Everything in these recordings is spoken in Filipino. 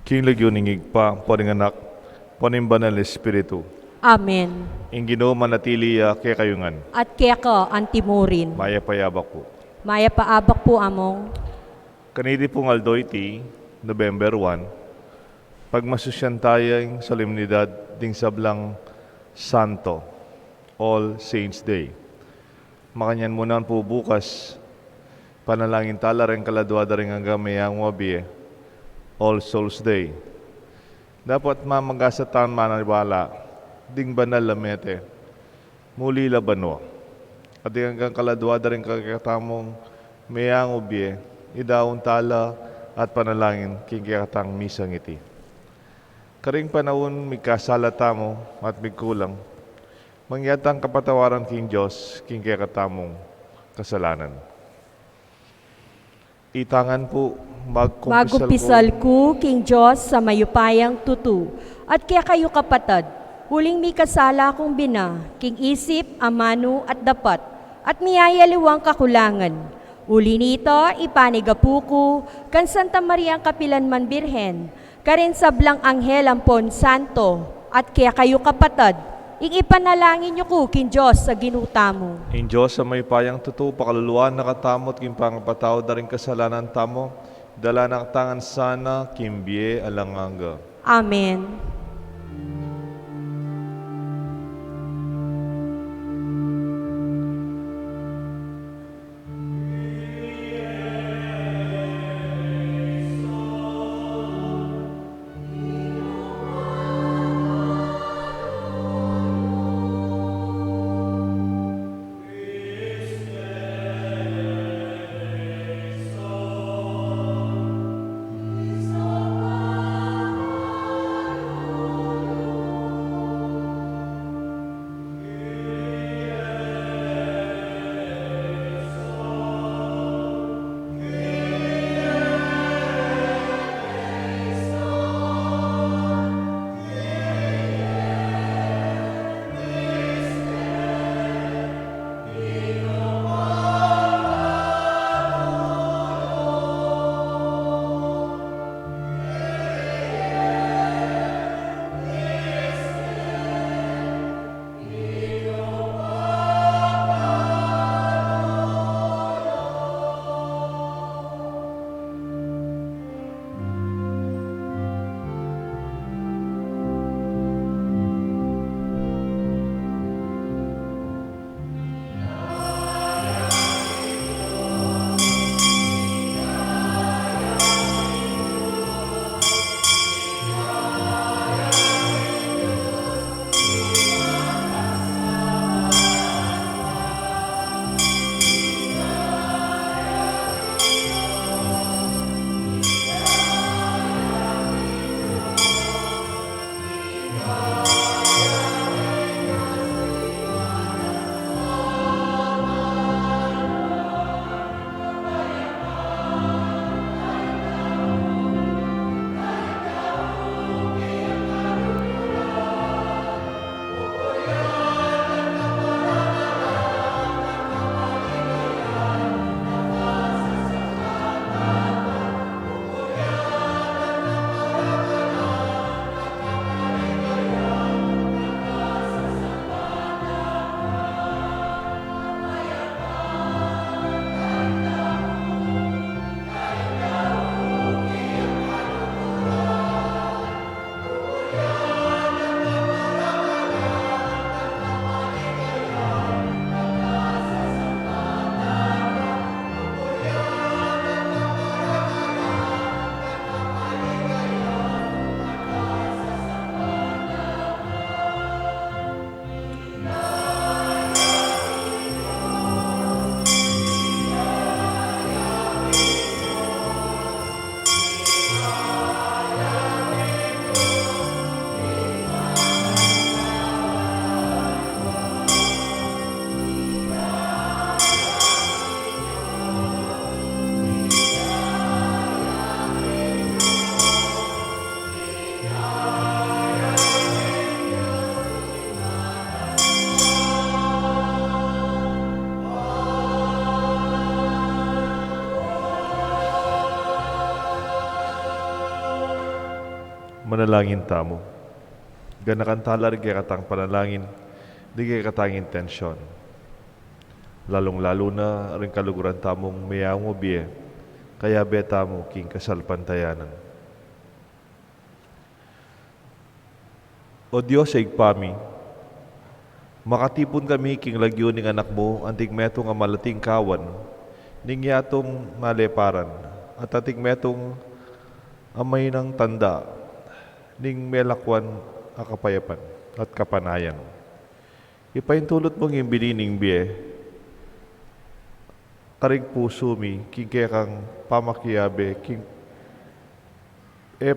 King nagyuningig pa, anak, poning banal na Espiritu. Amen. Ing Ginoo manatili kaya kayungan. At kaya ka antimurin. Maya payabak po. Maya paabak po among. Kanidi pong aldoy November 1, pagmasusyan tayong solemnidad ding sablang Santo, All Saints Day. Makanyan muna po bukas, panalangin tala rin kaladwada rin hanggang mayang wabi, All Souls Day. Dapat mamagasa mananiwala, ding banal lamete, muli labano. At hanggang kaladwada rin kakatamong mayang wabi, idaon tala at panalangin kikatang misang iti. Karing panahon may kasalata mo at may kulang, mangyatang kapatawaran king Diyos king kakatamong kasalanan. Itangan po, Magkumpisal ko, King Diyos, sa mayupayang tutu. At kaya kayo kapatad, huling mi kasala kong bina, king isip, amano at dapat, at miyayaliwang kakulangan. Uli nito, ipanigapuko, kan Santa Maria ang Kapilanman Birhen, karin sablang anghel ampon santo, at kaya kayo kapatad, ing ipanalangin niyo ko, King Diyos, sa ginuta mo. in Diyos sa may payang tutu, pakaluluan nakatamot, king pangapataw da rin kasalanan tamo, dala naktangan sana, kimbie alanganga. Amen. panalangin tamo. Ganakantala rin kaya katang panalangin, di kaya katang intensyon. Lalong-lalo na rin kaluguran tamong mayamo biye, kaya beta mo king kasalpantayanan. O Diyos ay igpami, makatipon kami king lagyo ning anak mo, anting metong amalating kawan, ning yatong maleparan, at ating metong amay ng tanda, ning melakwan akapayapan at kapanayan. Ipaintulot mong imbilining biye, karig puso mi, king kaya kang pamakiyabe, king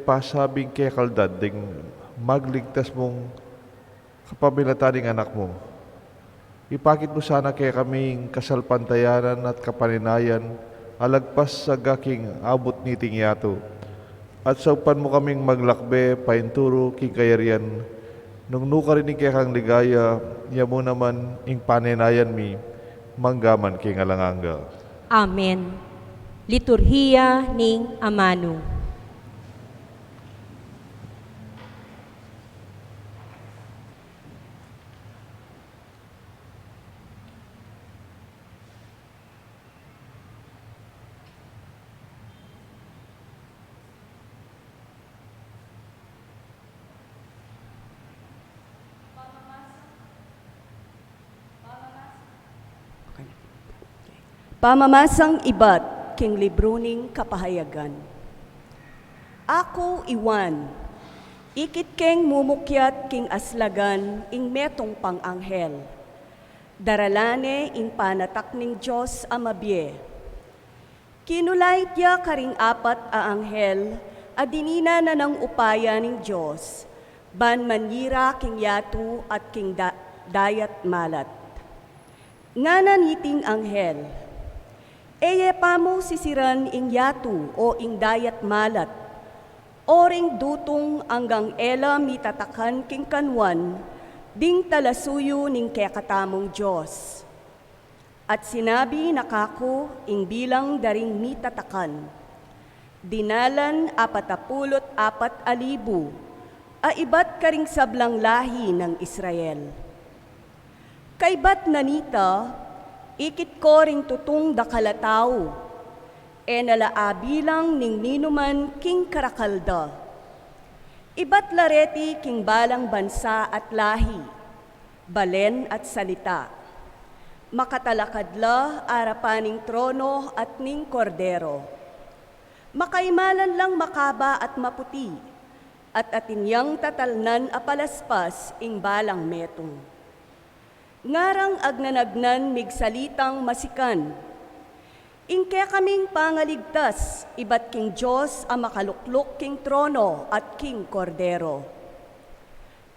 pasabing kaya kaldad, ding magligtas mong kapamilataning anak mo. Ipakit mo sana kaya kaming kasalpantayanan at kapaninayan, alagpas sa gaking abot niting yato. At saupan mo kaming maglakbe, painturo, king kayarian, nung nukarinig kaya kang ligaya, niya mo naman ing paninayan mi, manggaman king alanganga. Amen. Liturhiya ning Amano. Pamamasang ibat king libro ning kapahayagan. Ako iwan, ikit keng mumukyat king aslagan ing metong pang-anghel. Daralane ing panatak ning Diyos amabye. Kinulay tiya karing apat a anghel, adinina na ng upaya ning Diyos, ban manira king yatu at king dayat malat. Ngana niting anghel, eye pamo sisiran ing yatu o ing dayat malat, oring dutong anggang ela mitatakan king kanwan, ding talasuyo ning kekatamong Diyos. At sinabi nakako ing bilang daring mitatakan, dinalan 44,000 a ibat karing sablang lahi ng Israel. Kaibat nanita, ikit ko ring tutong dakalataw, nalaabilang ning ninuman king karakalda. Ibat lareti king balang bansa at lahi, balen at salita. Makatalakadla arapaning trono at ning kordero. Makaimalan lang makaba at maputi, at atinyang tatalnan apalaspas ing balang metong. Ngarang agnanagnan migsalitang masikan. Ingke kaming pangaligtas, ibat king Diyos ang makaluklok king trono at king kordero.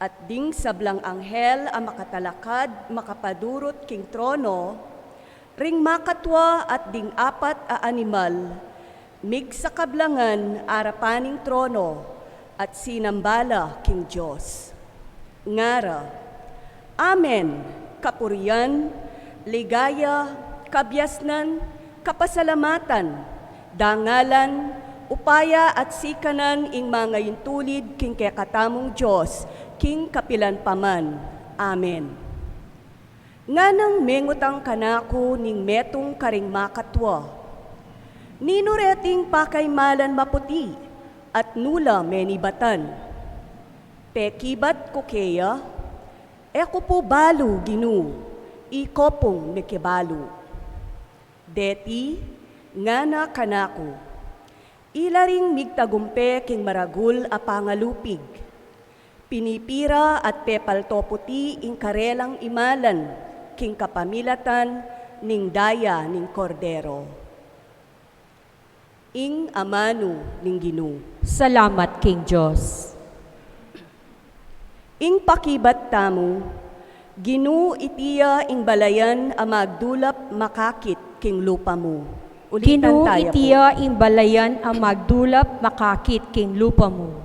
At ding sablang anghel ang makatalakad, makapadurot king trono, ring makatwa at ding apat a animal, migsakablangan arapaning trono at sinambala king Diyos. Ngara, Amen. Kapurian, ligaya, kabyasnan, kapasalamatan, dangalan, upaya at sikanan ing mga yintulid king kekatamong Diyos, king kapilan paman. Amen. Nganang mengutang kanako ning metong karing makatwa, ninureting pakaymalan maputi at nula menibatan. Pekibat ko keya, eko po balu ginu, ikopong nekebalu. Deti, ngana kanako, ilaring migtagumpe king maragul a pangalupig. Pinipira at pepalto puti ing karelang imalan, king kapamilatan, ning daya ning kordero. Ing amano ning Ginu. Salamat King Diyos. Ing pakibat tamo, Ginu itiya ing balayan a magdulap makakit king lupa mo. Ginu tayo po. itiya ing balayan ang magdulap makakit king lupa mo.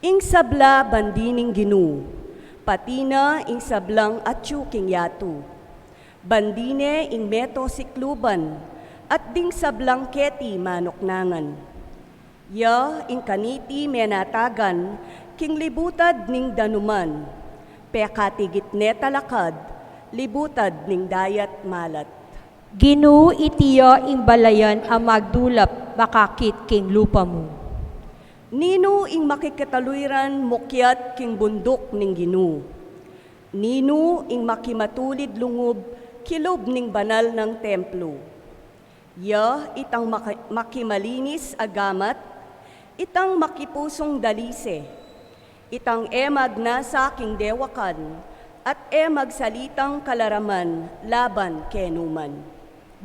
Ing sabla bandining Ginu, patina ing sablang atyu king yatu. Bandine ing meto sikluban, at ding sablang keti manoknangan. Ya inkaniti menatagan, king libutad ning danuman, pekatigit ne talakad, libutad ning dayat malat. Ginu itiya ing balayan ang magdulap bakakit king lupa mo. Nino ing makikataluiran mukyat king bundok ning Ginu. Nino ing makimatulid lungob kilob ning banal ng templo. Ya itang makimalinis agamat, itang makipusong dalise, itang magnasa king dewakan, at magsalitang kalaraman laban kenuman.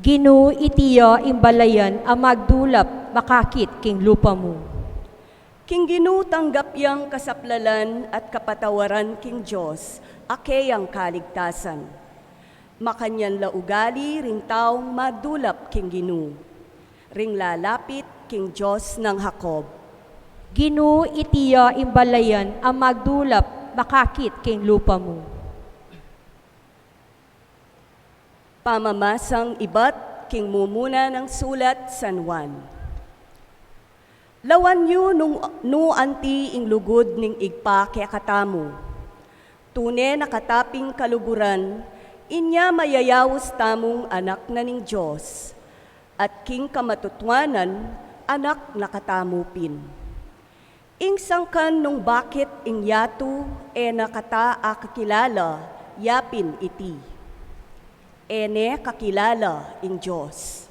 Ginu itiya ing balayan ang magdulap bakakit king lupa mo. King Ginu tanggap yang kasaplalan at kapatawaran king Diyos, akeyang kaligtasan. Makanyan laugali ring taong madulap king Ginu, ring lalapit king Diyos ng Hakob. Ginu itiya ing balayan ang magdulap bakakit king lupa mo. Pamamasang ibat king mumuna ng sulat San Juan. Lawan yu no anti ing lugod ning igpa kaya katamu. Tune nakataping kaluguran, inya mayayawos tamong anak na ning Diyos, at king kamatutwanan, anak nakatamupin. Ing sangkan nung bakit ing yatu nakata kakilala, yapin iti. Ene kakilala ing Diyos.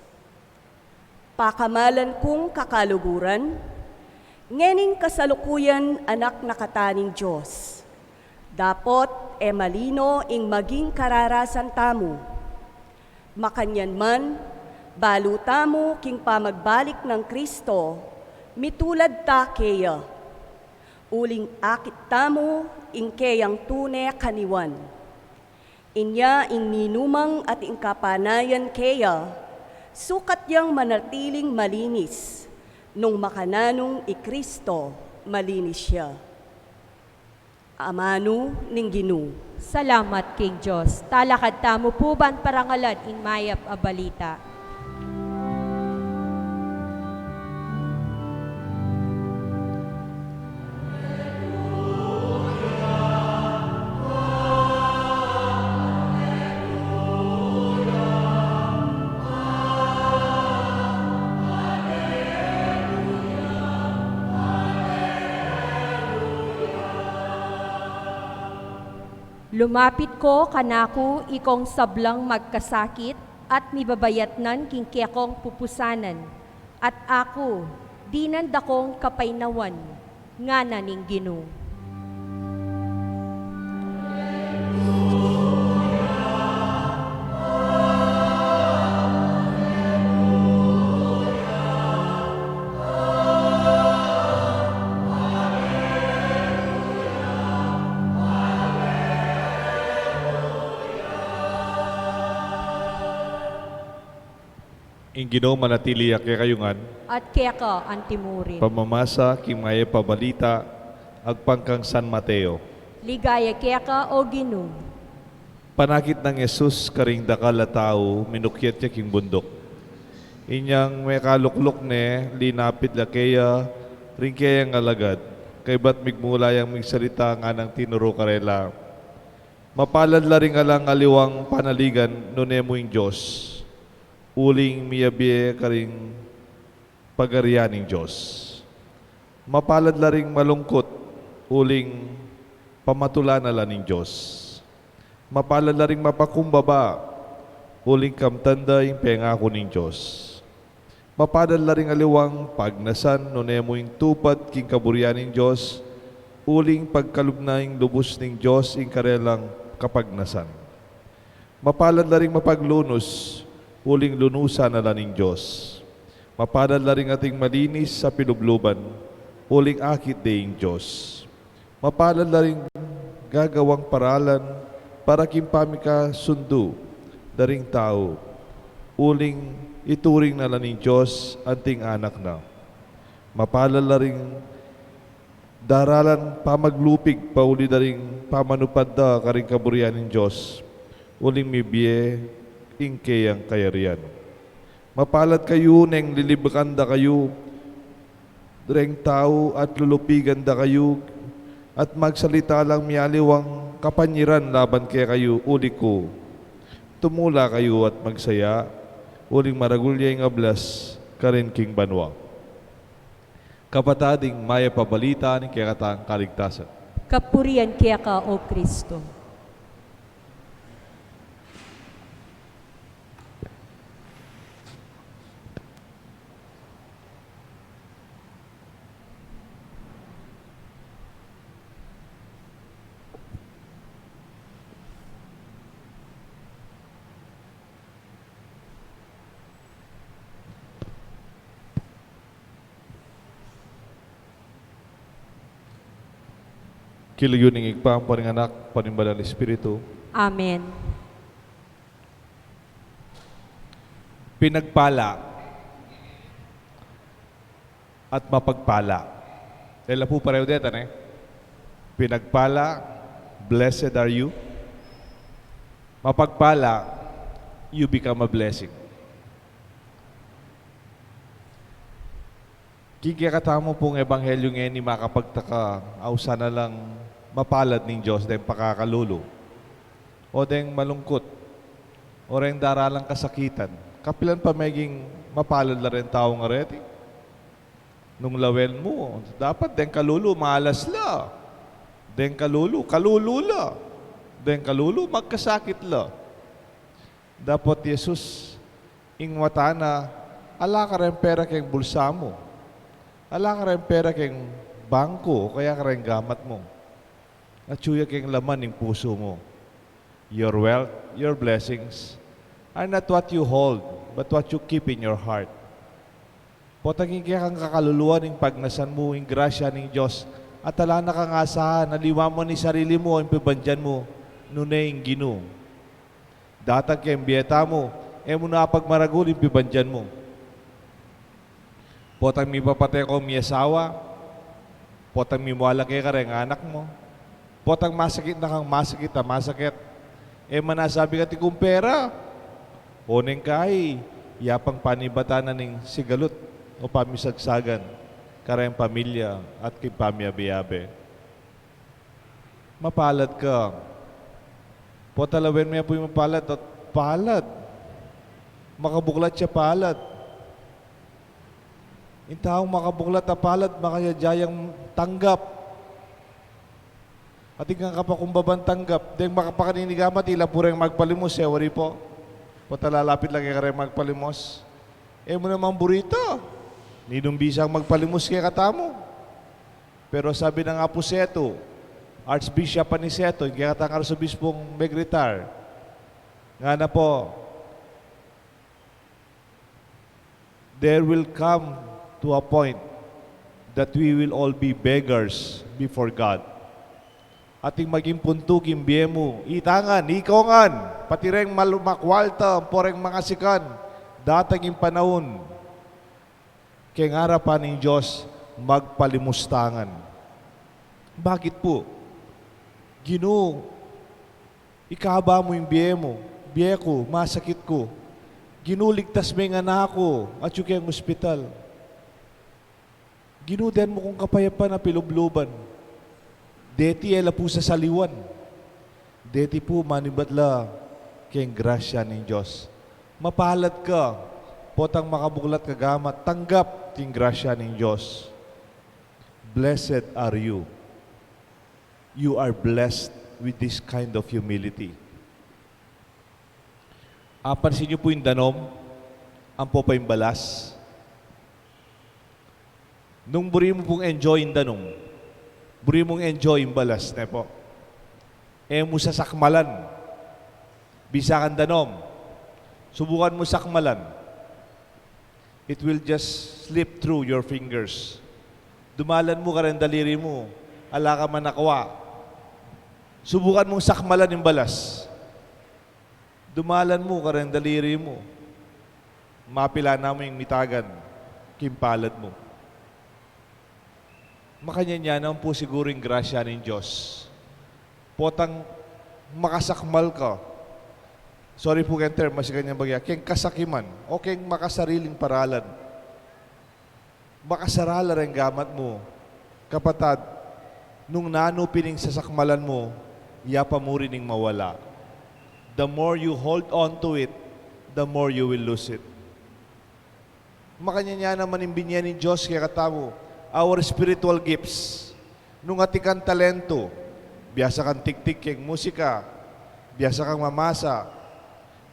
Pakamalan kong kakaluguran, ngening kasalukuyan anak nakataning Diyos. Dapot malino ing maging kararasan tamo. Makanyan man, balu tamo king pamagbalik ng Kristo, mitulad ta keya. Uling akit tamo ing keyang tune kaniwan. Inya ing ninumang at ing kapanayan keya, sukat yang manatiling malinis, nung makananong Kristo malinis siya. Amano ning Ginu. Salamat king Diyos. Talakad tamo po ban parangalan in mayap a balita. Lumapit ko kanako ikong sablang magkasakit at mibabayatnan king kekong pupusanan. At ako, dinan dakong kapainawan, nga naning Ginu. Ing Ginoo manatili kay kayungan, At keka antimurin. pamamasa kimaya pabalita, agpangkang San Mateo. Ligaya keka o Ginu. Panakit ng Yesus karing dakal a tao, minukyat niya king bundok. Inyang may kaluklok ne, linapit la kaya, ring kaya nga alagad, kay ba't migmula yang migsalita nga ng tinuro karela. Mapalad la ring alang aliwang panaligan, nunemo yung Diyos. Uling miyabiye karing pagarianing Diyos. Mapalad la ring malungkot, uling pamatula na la ning Diyos. Mapalad la ring mapakumbaba, uling kamtanda yung pengako ning Diyos. Mapalad la ring aliwang pagnasan, nunemo yung tupad king kaburianing Diyos, uling pagkalubnaing lubos ning Diyos ing karelang kapagnasan. Mapalad la ring mapaglunos, uling lunusan na ning Diyos. Mapalad la ring ating malinis sa pilubluban, uling akit deing Diyos. Mapalad la ring gagawang paralan para kimpami ka sundo, daring tao, uling ituring na ning Diyos anting anak na. Mapalad la ring daralan pamaglupig, pauli na ring pamanupad da karing kaburian ng Diyos, uling mibiye ingke ang kayarian. Mapalad kayo neng lilibakanda kayo, Reng tao at lulupigan da kayo, at magsalita lang miyaliwang kapanyiran laban kaya kayo, uli ko. Tumula kayo at magsaya, uling maragulya yung ablas, karin king banwa. Kapatading maya pabalita ni kaya katang kaligtasan. Kapurian kaya ka, O Kristo. Kilayon ng igpang paninganak, panimbalang Espiritu. Amen. Pinagpala at mapagpala. Dahil po pareho dito, Pinagpala, blessed are you. Mapagpala, you become a blessing. Kikikatamo pong ebanghelyo ngayon ni makapagtaka, ausa na lang mapalad ng Diyos dahil pakakalulo. O dahil malungkot. O rin daralang kasakitan. Kapilan pa maging mapalad na rin tao nga reti. Nung lawel mo, dapat dahil kalulo, malas la. Dahil kalulo, kalulula. Dahil kalulo, magkasakit la. Dapat Jesus, ingwata na, ala ka rin pera kayong bulsa mo. Ala ka rin pera kayong bangko, kaya ka rin gamat mo. At suya kayong laman ng puso mo. Your wealth, your blessings are not what you hold, but what you keep in your heart. Potagin kaya kang kakaluluwa ng pagnasan mo, yung grasya ng Diyos, at ala na kang asahan, naliwa mo ni sarili mo, yung pibandyan mo, nunay yung gino. Datag kayong biyeta mo, mo na pagmaragul yung pibandyan mo. Potang mi papatay ko mi asawa, potang mi muala kay ka rin anak mo, potang masakit na kang masakit, manasabi ka ti kung pera, oneng kay, yapang panibatanan ng sigalot o pamisagsagan, karayang pamilya at kay pamiyabi-yabi. Mapalad ka. Potalawin mo po yung mapalad at palad. Makabuklat siya palad. Yung taong makabuklat na palad, makayajayang tanggap. At ikaw kapakumbabang tanggap, dahil makapakaninigamat, ila po rin magpalimos, sewari po. Patalalapit lang kaya rin magpalimos. Mo naman burito. Ninumbisang magpalimos kaya katamo. Pero sabi ng Apuseto, Archbishop Aniceto, kaya katang Arsobispong Megritar, nga na po, there will come to a point that we will all be beggars before God. Ating maging puntuk, imbiye mo, itangan, ikongan, pati rin makwalta, poreng mga sikan, datang yung panahon, kaya ngarapan ng Diyos, magpalimustangan. Bakit po? Ginoo, ikaba mo yung biye mo, biye ko, masakit ko, ginuligtas may nga na ako, at yung kayang ospital. Ginudan mo kung kapayapan na pilubluban. Deti ela po sa saliwan. Deti po manibatla kayang grasya ng Diyos. Mapalad ka, potang makabuklat kagamat, tanggap ting grasya ng Diyos. Blessed are you. You are blessed with this kind of humility. Pansin niyo po yung danom, ang po pa yung balas. Nung buri mo pong enjoy yung danom, buri mong enjoy yung balas, ne po. Mo sa sakmalan, bisa kang danom, subukan mo sakmalan, it will just slip through your fingers. Dumalan mo ka rin daliri mo, ala ka man nakawa. Subukan mong sakmalan yung balas. Dumalan mo ka rin daliri mo. Mapila na mo yung mitagan, kimpalad mo. Makanya naman po siguro yung grasya ng Diyos. Potang makasakmal ka. Sorry po kayong term, mas kanyang bagya. Keng kasakiman o keng makasariling paralan. makasarala rin gamat mo. Kapatad, nung nanupining sasakmalan mo, yapa mo rin mawala. The more you hold on to it, the more you will lose it. Makanya naman imbinyan ni Diyos kaya katamo, our spiritual gifts, nung atikan talento, biyasa kang tiktik keng musika, biyasa kang mamasa,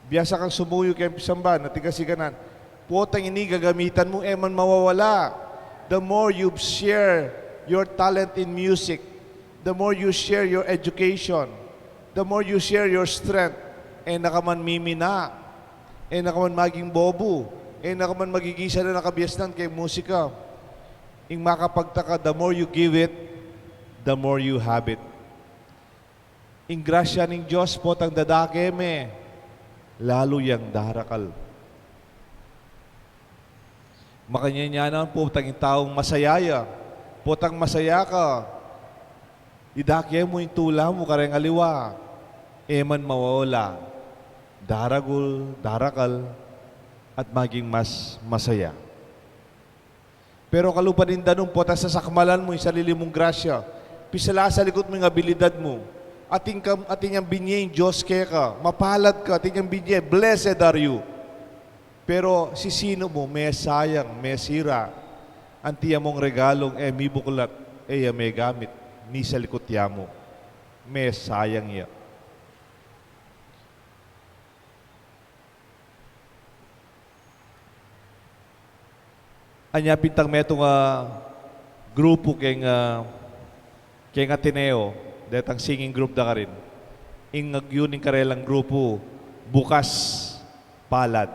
biyasa kang sumuyo keng pisamban, natigasiganan, potang ini gagamitan mo, man mawawala. The more you share your talent in music, the more you share your education, the more you share your strength, nakaman mimina, nakaman maging bobo, nakaman magigisa na nakabiasnan kay musika. Ing makapagtaka, the more you give it, the more you have it. Ing grasya ning Diyos po tang dadakeme, lalo yang darakal. Makanya naman po tang taong masayaya, po tang masaya ka, idakye mo yung tula mo kareng aliwa, man mawawala, daragul, darakal, at maging mas masaya. Pero kalupan din danong po sa sakmalan mo yung sarili mong grasya, pisala sa likod mo yung abilidad mo, ating ang binye yung Diyos kaya ka, mapalad ka, ating ang binye, blessed are you. Pero si sino mo, may sayang, may sira, ang tiya mong regalong, may buklat, may gamit, ni sa likod tiya mo, may sayang ya. Anya pintang metong grupo keng Ateneo, detang singing group da ka rin. Ing nagyuning karelang grupo, bukas palad.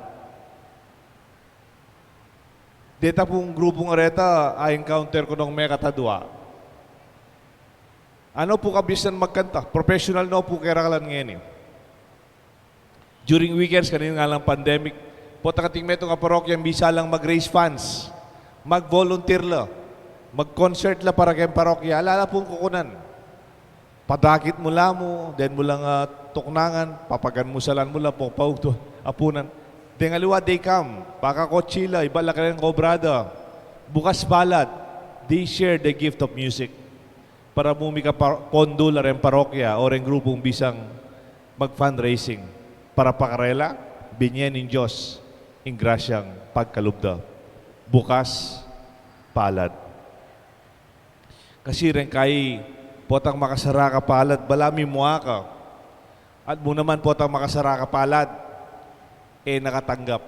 Deta pong grupong areta, encounter ko nung may katadwa. Ano po kabisan magkanta? Professional no po kerakalan ngayon. During weekends, kanina nga lang pandemic, po takating metong parokya, bisa lang mag-raise funds. Mag-volunteer la, mag-concert la para kayong parokya, alala pong kukunan. Padakit mo la mo, then mo lang tuknangan, papagan mo salan mo la po, pauto, apunan. Then aliwa, they come, pakakotsila, iba la ka rin kobrada. Bukas palad, they share the gift of music. Para mumi ka pondo la rin parokya o rin grupong bisang mag-fundraising. Para pakarela, binyen ng Diyos, ing grasyang pagkalubda. Bukas, palad. Kasi rin kay potang makasara ka palad, balami mo ka. At mo naman potang makasara ka palad, nakatanggap.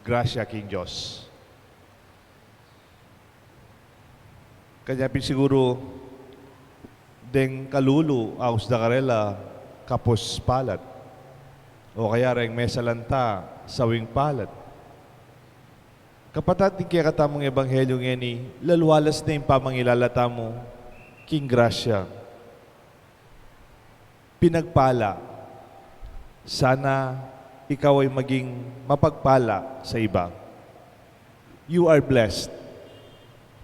Grasya king Diyos. Kanya siguro, deng kalulu, aus da karela, kapos palad. O kaya rin may salanta, sawing palad. Kapatid, kaya katamong ebanghelyo ngeni, lalwalas na yung pamangilalata mo, king grasya. Pinagpala, sana ikaw ay maging mapagpala sa iba. You are blessed.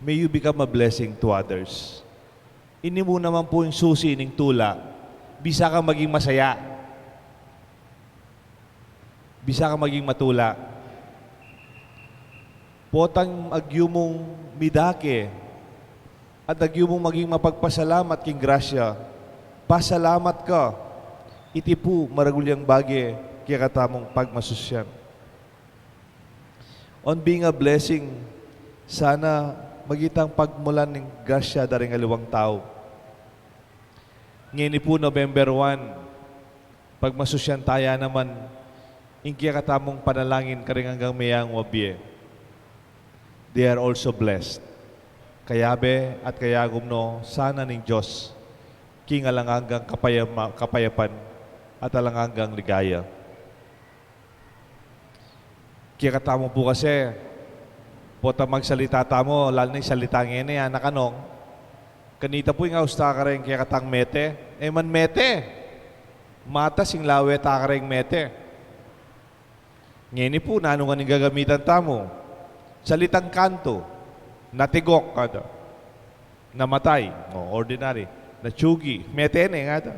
May you become a blessing to others. Ini mo naman po yung susi ng tula, bisa ka maging masaya. Bisa ka maging matula. Potang agyumong midake at agyumong maging mapagpasalamat king grasya. Pasalamat ka. Iti po maragulyang bagay kaya katamong pagmasusyan. On being a blessing, sana magitang pagmulan ng grasya daring aliwang tao. Ngayon po November 1, pagmasusyan taya naman, kaya katamong panalangin karing hanggang mayang wabye. They are also blessed. Kayabe at kayagum no, sana ning Diyos, king alangangang kapayapan at alangangang ligaya. Kaya katamo po kasi, pota magsalita tamo, lalo na yung salita ngayon anak anong, kanita po yung austa ka rin kaya katang mete, man mete, mata sing lawe ta ka rin mete. Ngayon po, nanong kaning gagamitan tamo, salitang kanto, natigok kada, namatay, ordinary, natsugi, metene nga da.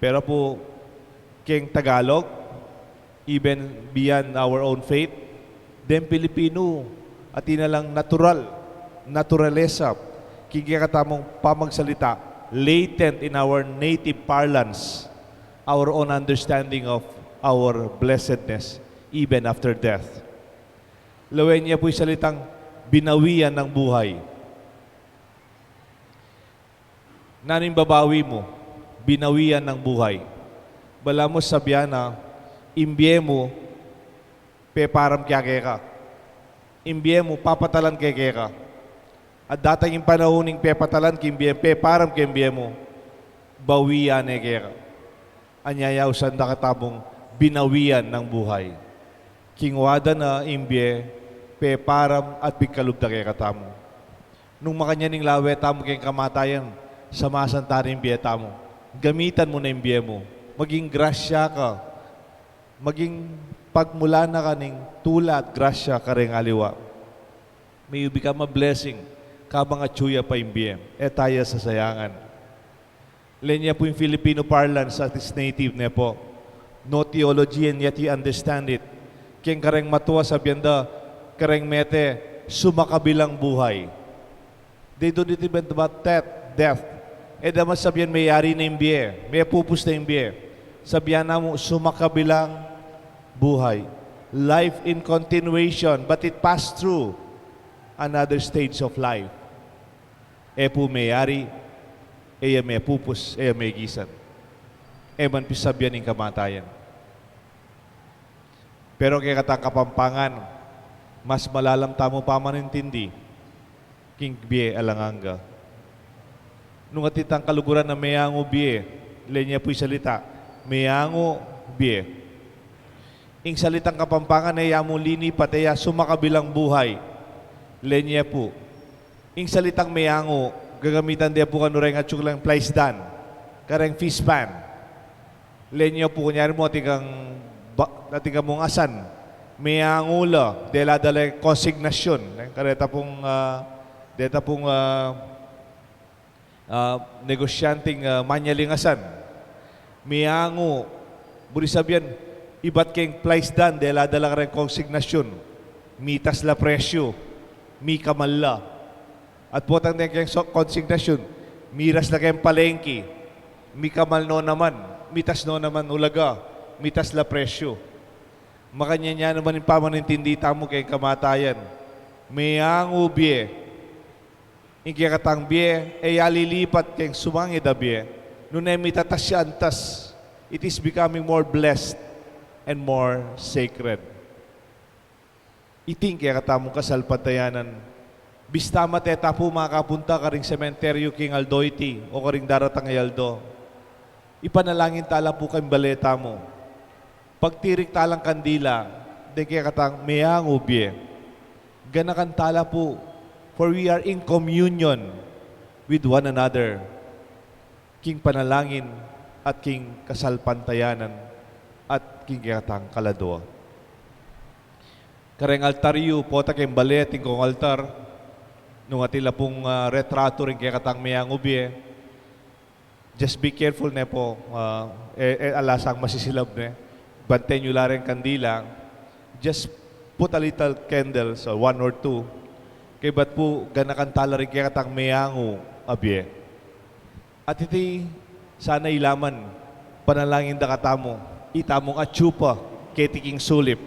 Pero po, king Tagalog, even beyond our own faith, then Pilipino, at inalang naturalesa, kikikatamong pamagsalita, latent in our native parlance, our own understanding of our blessedness even after death. Lawen niya po'y salitang binawian ng buhay. Naning babawi mo, binawian ng buhay. Bala mo sabihan na, imbye mo, pe param kaya ka. Imbye mo, papatalan kaya ka. At datang yung panahuning pe patalan kimbye, pe param kimbye mo, bawian kaya ka. Anyayaw sanda katabong binawian ng buhay. Kingwada na imbye, pe param at bigkalubda kaya katamo. Nung makanyaning lawe, tamo kayong kamatayan, samasan tayo imbye tamo. Gamitan mo na imbye mo. Maging grasya ka. Maging pagmula na kaning tulad, grasya ka rin aliwa. May you become a blessing. Kabang atsuya pa imbye. Tayo sa sayangan. Lenya po yung Filipino parlance at its native na po. No theology and yet you understand it. Kaya kareng matuwa sa biyanda, kareng mete, sumakabilang buhay. They don't even about death. Damas sabihan may yari na imbye, may pupus na imbye. Sabihan na mo, sumakabilang buhay. Life in continuation, but it passed through another stage of life. Po may yari, may pupus, may gisan. Man pisabihan ng kamatayan. Pero kaya katang kapampangan, mas malalam tamo pa manintindi, king biye alanganga. Nung atitang kaluguran na mayango biye, lenya po'y salita, mayango biye. Ing salitang kapampangan ay yamo lini pataya sumakabilang buhay, lenya po. Ing salitang mayango, gagamitan dia po kanureng at lang plaisdan, kareng fish pan. Lenya po, kunyari mo, atikang mong asan, mayango la, dela dala konsignasyon, kareta pong, negosyanteng manyalingasan. Miyango, buri sabihan, ibat keng plaisdan, dela dala ka rin konsignasyon, mitas la presyo, mi kamal la. At potang din keng konsignasyon, miras la keng palengki, mi kamal no naman, mitas no naman ulaga, mitas la presyo. Makanya niya naman yung pamanintindi tamo keng kamatayan. Miyango biye, ingkaya katang biye, alilipat keng sumangit a biye, nung mitatas siya antas, it is becoming more blessed and more sacred. Iting kaya katamong kasalpatayanan, bistama teta po makapunta ka ring sementeryo king Aldoiti o ka ring daratang ayaldo. Ipanalangin tala po kayong baleta mo. Pagtirik talang kandila, di kaya katang mayango biye. Ganakan tala po, for we are in communion with one another. King panalangin at king kasalpantayanan at king katang kaladwa. Kareng altaryo, pota kayong balet, kong altar, nung atila pong retrato rin kaya katang mayango biye. Just be careful na po, alasang masisilab na. Bantayin nyo lang kandila. Just put a little candle, so 1 or 2. Kaya ba't po ganakan tala rin kaya katang mayango abye. At iti sana ilaman, panalangin da katamo, itamong atsupa, ketiking sulip,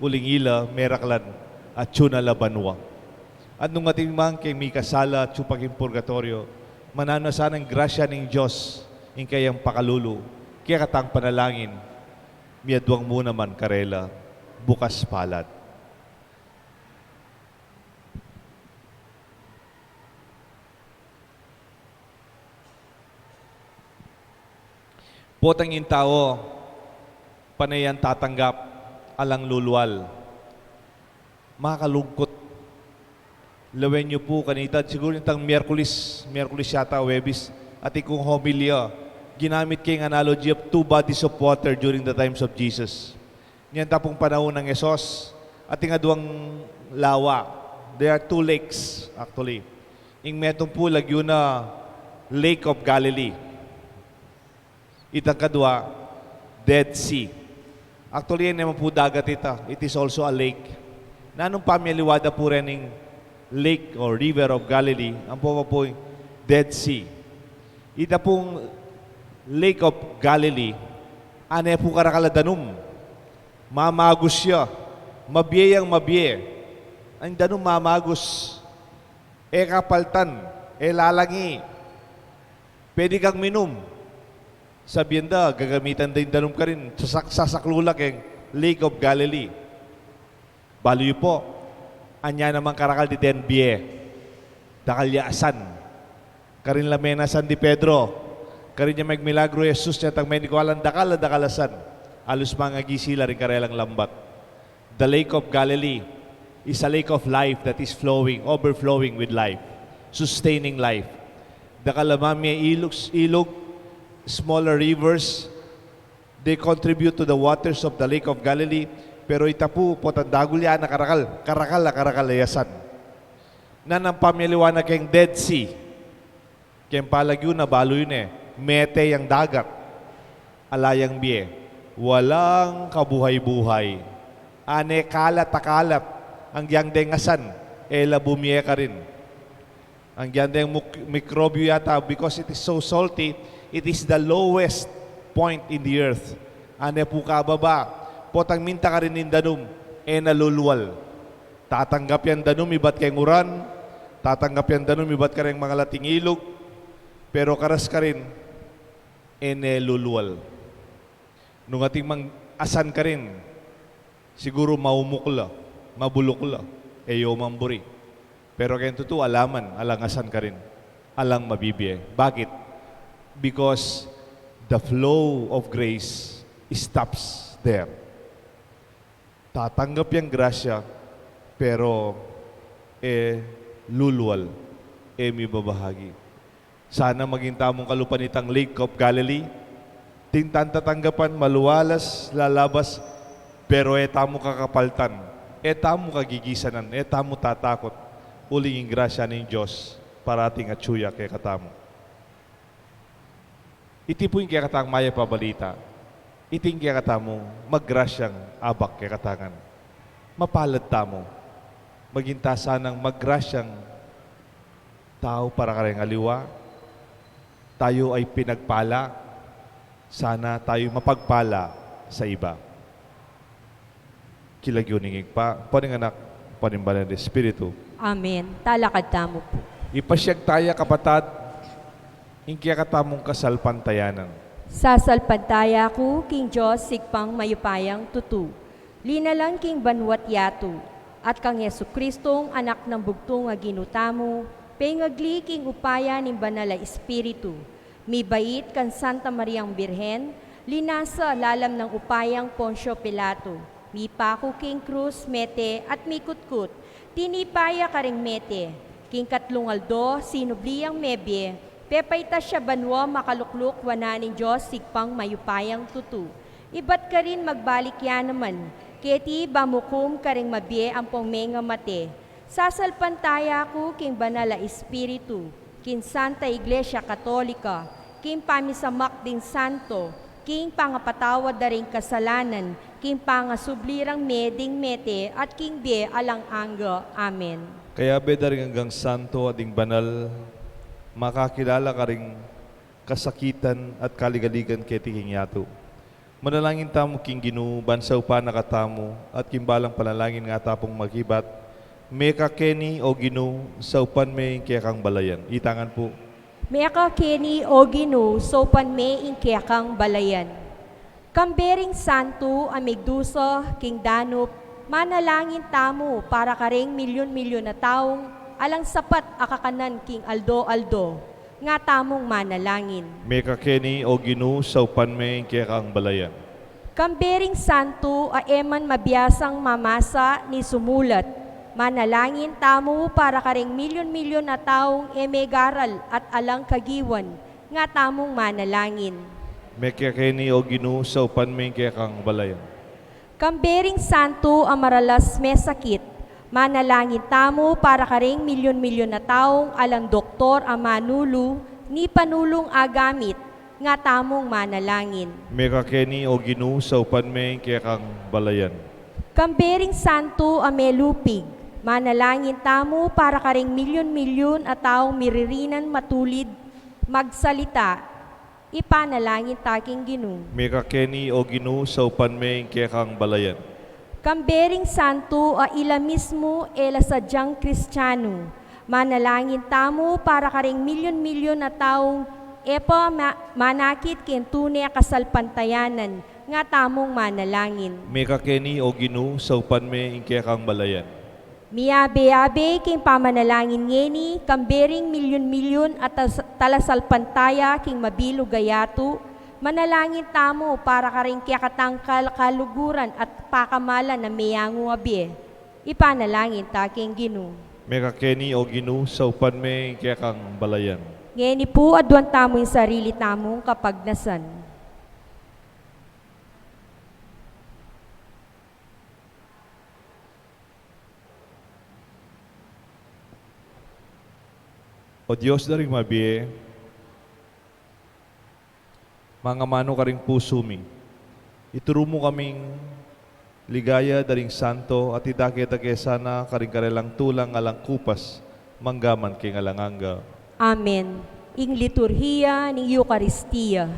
uling ila, meraklan, atsuna labanwa. At nung ating mang kay may kasala, tsupaging purgatorio, manana sanang grasya ng Diyos, in kayang pakalulu, kaya katang panalangin, miadwang mo naman karela, bukas palad. Potang yung tao, panayan tatanggap, alang luluwal. Makakalungkot. Lawen nyo po kanita, siguro yung Miyerkules yata, Webis, at ikong homilya, ginamit kayong analogy of 2 bodies of water during the times of Jesus. Niyan tapong panahon ng Esos, at nga duwang lawa. There are 2 lakes, actually. Ing metong po, Laguna, Lake of Galilee. Itang kadwa, Dead Sea. Actually, yan naman po dagat ita. It is also a lake. Nanong pamiliwada po rin ng Lake or River of Galilee, ang po Dead Sea. Ita pong Lake of Galilee, ane po karakaladanum. Mamagos siya. Mabiyang mabiye. Ang danum mamagos. E kapaltan. E lalangi. Pwede kang minum. Sabihin da, gagamitan din danum ka rin. Sasaklulak yung Lake of Galilee. Baliw po. Anya naman karakal di Denbie. Dakalyaasan. Karin lamenasan di Pedro. Karin niya magmilagro Jesus niya tang may nikualan dakalasan. Alos mga gisila rin karelang lambat. The Lake of Galilee is a lake of life that is flowing, overflowing with life, sustaining life. Dakalamami ilog, smaller rivers, they contribute to the waters of the Lake of Galilee. Pero itapu po tandagulya na karakal yasan. Nanang pamiliwanag keng Dead Sea. Keng palagyo na baloy ne, mete yang dagat. Alayang biye. Walang kabuhay-buhay. Ane kalat-akalat. Ang yang dengasan, ela bumiye ka rin. Ang yang deng mikrobyo yata, because it is so salty, it is the lowest point in the earth. Ane po kababa. Potang minta ka rin in danum, naluluwal. Tatanggap yan danum, ibat kayong uran. Tatanggap yan danum, ibat ka rin mga lating ilog. Pero karas ka rin, naluluwal. Nung ating asan ka rin, siguro maumukla, mabulukla, eyo mamburi. Pero kaya totoo, alangasan ka rin. Alang mabibiye. Bakit? Because the flow of grace stops there. Tatanggap yung grasya, pero luluwal, may babahagi. Sana maging tamong kalupanitang Lake of Galilee, tingtan tatanggapan, maluwalas, lalabas, pero tamo kakapaltan, tamo kagigisanan, tamo tatakot, uling yung grasya ng Diyos, parating at suya kay katamo. Iti po yung kaya katang maya pabalita, iting kaya katamo, maggrasyang abak kaya katangan. Mapalad tamo. Maginta sanang maggrasyang tao para kareng aliwa. Tayo ay pinagpala. Sana tayo mapagpala sa iba. Kilagyuningig pa. Paning anak, panimbalan ng Espiritu. Amen. Talakad tamo po. Ipasyag tayo kapatad, ingkaya katamong kasalpantayanan. Sasalpantaya ko, King Diyos, sigpang mayupayang tutu. Linalang King Banwat Yatu, at kang Yesu Kristong anak ng bugtong nga ginutamo, pengagli King upaya ni Banala Espiritu. Mi bait kan Santa Mariang Birhen, linasa lalam ng upayang Poncio Pilato. Mi pako King Cruz, mete, at mi kutkut, tinipaya karing mete. King Katlungaldo, sinubliyang mebye, pepayta siya banwa makalukluk wananing Diyos sigpang mayupayang tutu. Ibat ka rin magbalik yan naman, keti bamukum ka rin mabye ang pongmenga mate. Sasalpantaya ko king Banala Espiritu, king Santa Iglesia Katolika, king pamisamak ding santo, king pangapatawad da rin kasalanan, king pangasublirang meding mete, at king be alang angga. Amen. Kaya bedaring hanggang santo ading banal, makakilala ka ring kasakitan at kaligaligan kay King Yato. Manalangin tamo king Ginu, bansaw pa nakatamo, at kimbalang panalangin nga tapong maghibat, meka Kenny o Ginu, saupan may kaya kang balayan. Itangan po. Meka Kenny o Ginu, sopan me kang balayan. Kambering santo amigduso king Danup, manalangin tamo para karing milyon-milyon na taong alang sapat akakanan king Aldo, nga tamong manalangin. Meka Kenny o Ginu, saupan may kaya kang balayan. Kambering santo a eman mabiyasang mamasa ni sumulat, manalangin tamo para karing milyon-milyon na taong emegaral at alang kagiwan, nga tamong manalangin. Meka Kenny o Ginu, saupan may kaya kang balayan. Kambering santo a maralas mesakit, manalangin tamo para karing milyon-milyon na taong alang doktor a manulu, ni panulong agamit, nga tamong manalangin. Meka Kenny o Ginu, saupan may kaya kang balayan. Kambering Santo Amelupig, manalangin tamo para karing milyon-milyon at taong miririnan matulid magsalita. Ipanalangin taking Ginoo. Mika Kenny o Ginu sa upan me kekang balayan. Kambering Santo a ila mismo ela sadyang Kristiyano, manalangin tamo para karing milyon-milyon na taong manakit ken tunay a kasalpantayanan nga tamong manalangin. Mika Kenny o Ginu sa upan me kekang balayan. Miyabe-abe king pamanalangin ngeni, kambering milyon-milyon at talasalpantaya king mabilog gayato, manalangin tamo para karing kiyakatangkal kaluguran at pakamalan na miyango abi. Ipanalangin taking Ginoo. Mika Kenny o Ginu sa upan me kekang balayan. Ngeni po adwan tamo yung sarili tamong kapagnasan. O Diyos daring mabiye, mga mano ka ring puso mi. Ituro mo kaming ligaya daring santo at idake-dake sana karing karelang tulang alang kupas, manggaman king alanganga. Amen. Ing liturhiya ng Eucharistia.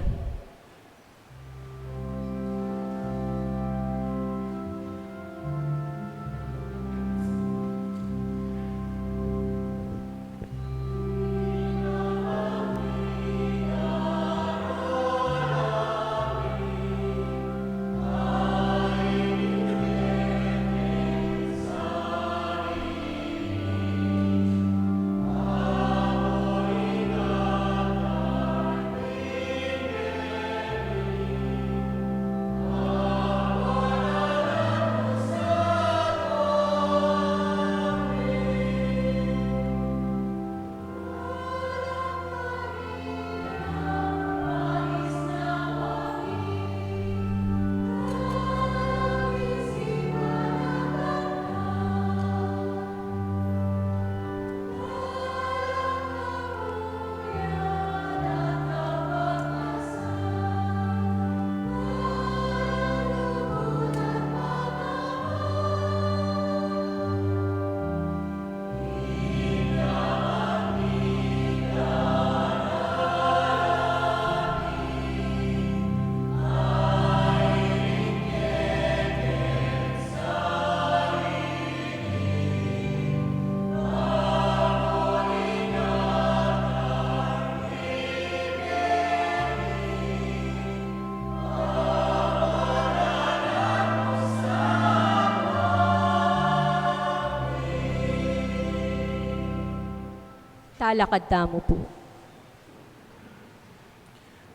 Talakad tamo po.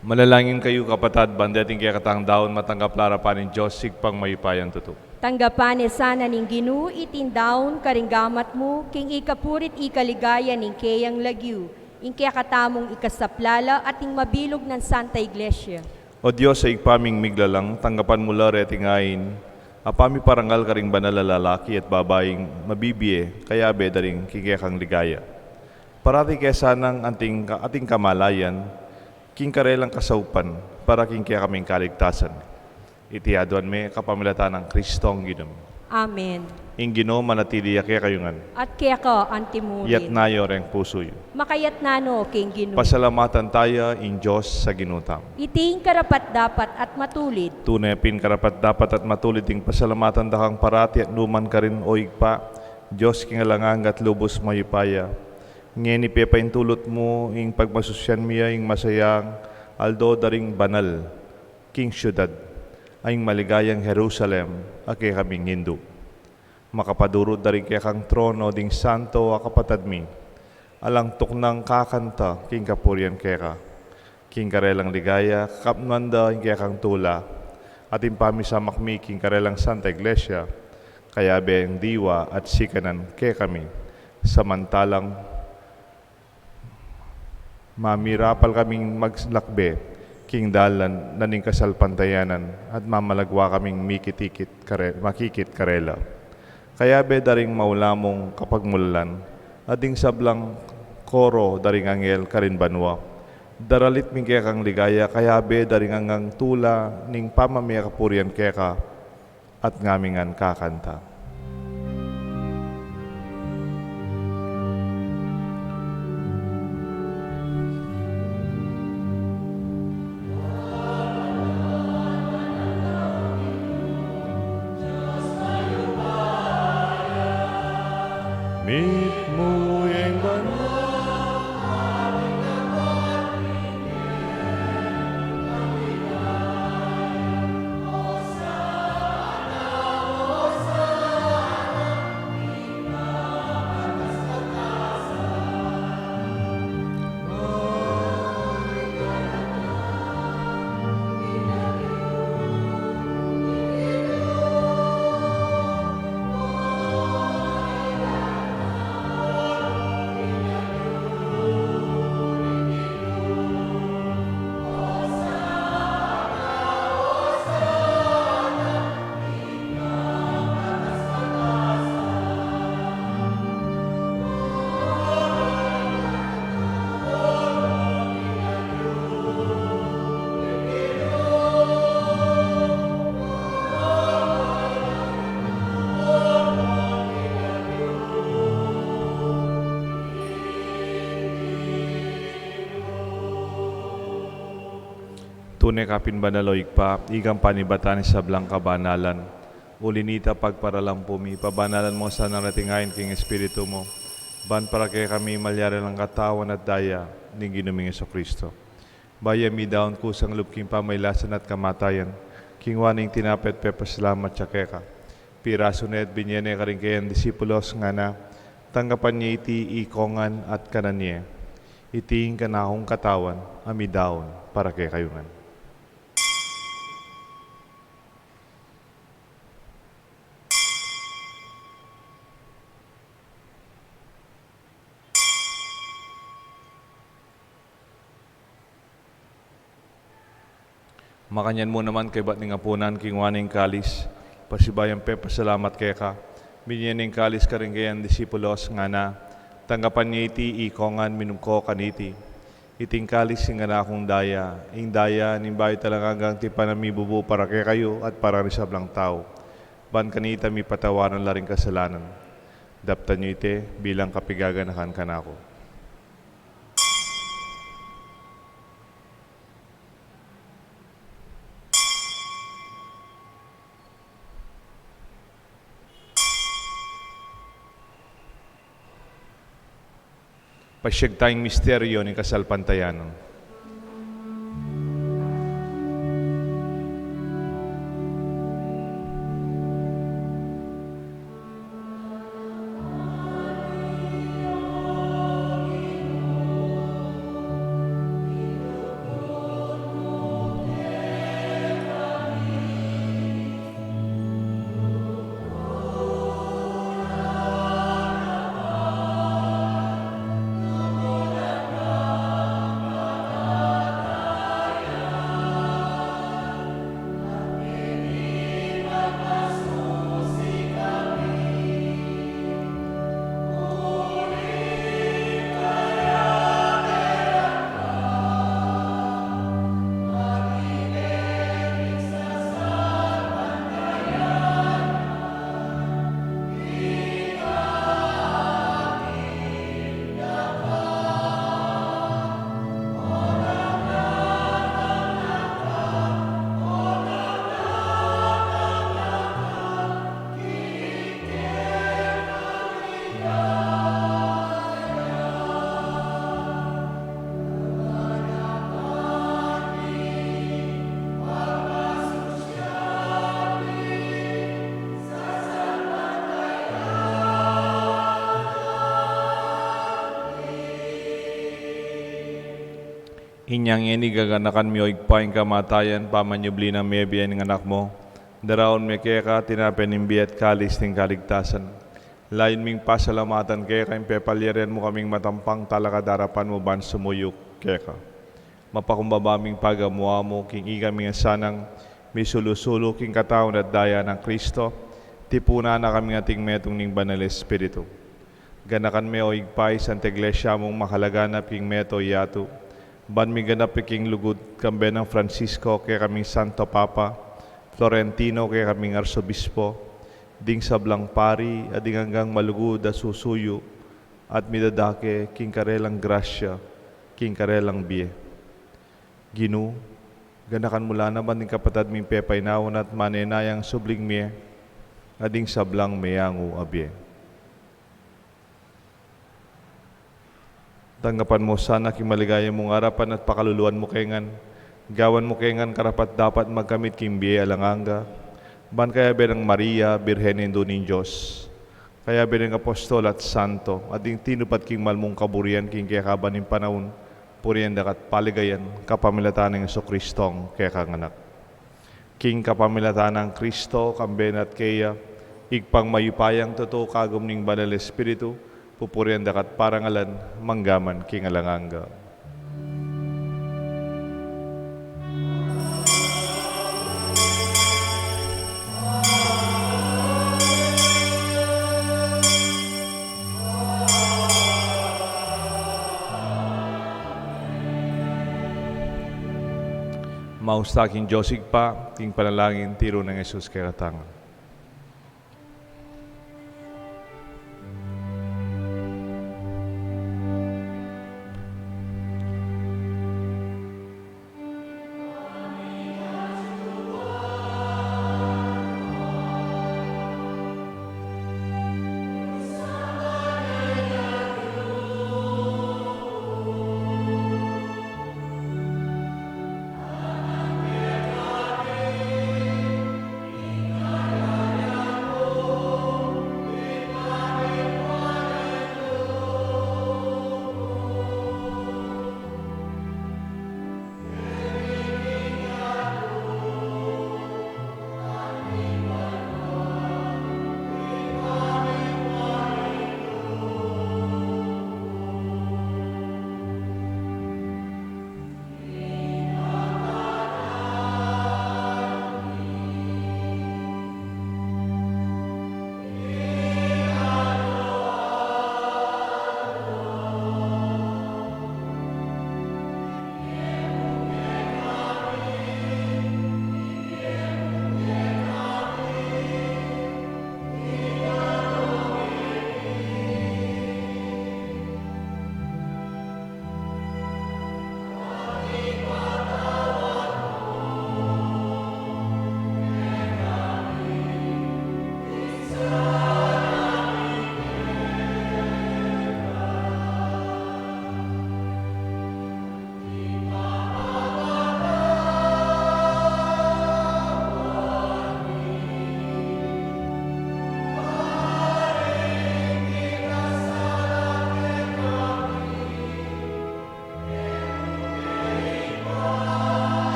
Malalangin kayo kapatad, bandating kaya katang daon matanggap larapan ng Diyos, sigpang mayupayan tuto. Tanggapan sana ning Ginoo itindaon karinggamat mo, king ikapurit ikaligaya ning kayang lagyu, ing kaya katamong ikasaplala at ing mabilog ng Santa Iglesia. O Diyos, sa igpaming miglalang, tanggapan mula retingain, apami parangal karing banal na lalaki at babaeng mabibiye, kaya bedaring kikekang ligaya. Parati kaya sanang ating kamalayan, king karelang kasaupan, para king kaya kaming kaligtasan. Itiaduan me kapamilatan ng Kristong Ginoo. Amen. Ing Ginoo manatili kaya kayungan. At kaya ka antimulit. Yat nayo reng pusoy. Makayat nano king Ginoo. Pasalamatan tayo in Diyos sa ginutam. Iting karapat dapat at matulid. Tunay pin karapat dapat at matulid ting pasalamatan dakang parati at numan ka rin o igpa. Diyos kingalangang at lubos mayupaya. Ngeni pepaintulot mo ing pagmasusyan miya ing masayang aldo daring banal, king syudad, ay maligayang Jerusalem, ake kaming Hindu. Makapadurod daring kaya kang trono ding santo akapatad mi, alang tuknang kakanta king kapurian kaya king karelang ligaya, kapnanda ing kaya kang tula, at impamisamak mi king karelang Santa Iglesia, kaya beng diwa at sikanan kaya kami, samantalang mamirapal kaming magslakbe, king dalan naning kasalpantayanan, at mamalagwa kaming makikit karela. Kaya be daring maulamong kapagmulan, ading sablang koro daring angel karin banwa. Daralit ming kaya kang ligaya, kaya be daring angang tula ning pamamaya kapurian kaya ka, at ngamingan kakanta. Meet mo yung tunay kapin banaloig pa, igang panibatan sa blang kabanalan. Ulinita pagparalampumi, pabanalan mo sa naratingayin king Espiritu mo. Ban para kay kami malyari ng katawan at daya, ni ginuming Kristo. Baya mi daon kusang lupking pamaylasan at kamatayan, king waning tinapet pepasalamat siya keka. Piraso net binyene ka rin kayan disipulos nga na, tanggapan niya iti ikongan at kananye. Itiin ka na akong katawan, ami daon para kay kayungan. Makanyan mo naman kay ba't ning apunan king waning kalis, pasibayang pasalamat kay ka, binyaning kalis ka rin kayan disipulos nga na, tanggapan niya iti ikongan minumko kaniti, iting kalis nga na akong daya, ing daya nimbayo talagang ti panamibubu para kay kayo at para rin sa blang tao, ban kanita mi patawaran la rin kasalanan, daptan niyo ite bilang kapigaganakan kanako. Pasyag tayong misteryo ni kasalpantayanon. Inyang ini gaganakan mi oig paing kamatayan pamanyubli ng mebiyan ng anak mo. Daraon me keka tinapen imbiat kalis ting kaligtasan. Lain ming pasalamatan keka impepalyarian mo kaming matampang talakadarapan mo ban sumuyok keka. Mapakumbabaming pagamuha mo king ikaming sanang misulusulo king katawan at daya ng Kristo. Tipuna na kaming ating metong ning banal Espiritu. Ganakan me oig pay sa iglesia mong makalaganap king meto yatu. Ban mi ganap king lugod kambe ng Francisco kay kaming Santo Papa, Florentino kay kaming arsobispo, ding sablang pari, ading hanggang malugod at susuyo, at midadake king karelang grasya, king karelang biye. Ginu, ganakan mula naman ng kapatad ming pepay naon at manenayang subling miye, ading sablang mayangu abye. Tanggapan mo sana king maligaya mong harapan at pakaluluan mo kengan, gawan mo kengan karapat dapat magkamit king biye alanganga, ban kaya berang Maria, Birhen Indo ning Diyos, kaya berang apostol at santo, ading tinupat king malmong kaburian king kaya kaban ng panahon, puriyan dakat paligayan, kapamilatan ng Kristong kaya kanganak. King kapamilatan ng Kristo, kamben at kaya, igpang mayupayang totoo kagom ning banal Espiritu, pupuriyan dakat parangalan, manggaman king alanganga. Mausta king Josig pa, king panalangin, tiro ng Jesus kay katangan.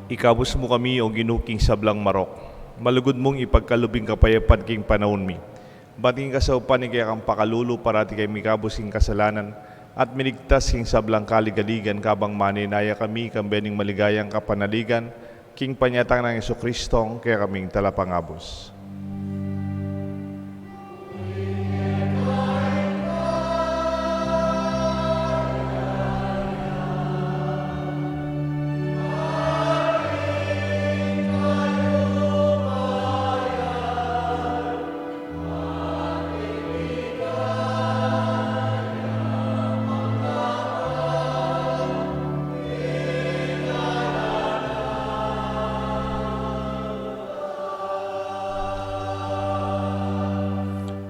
Ikabus mo kami o ginuking sablang marok. Malugod mong ipagkalubing kapayapan king panahon mi. Bating kasaupan ni kaya kang pakalulu parati kay mikabus king kasalanan at minigtas king sablang kaligaligan kabang maninaya kami kambening maligayang kapanaligan king panyatang ng Jesucristong kaya kaming talapangabos.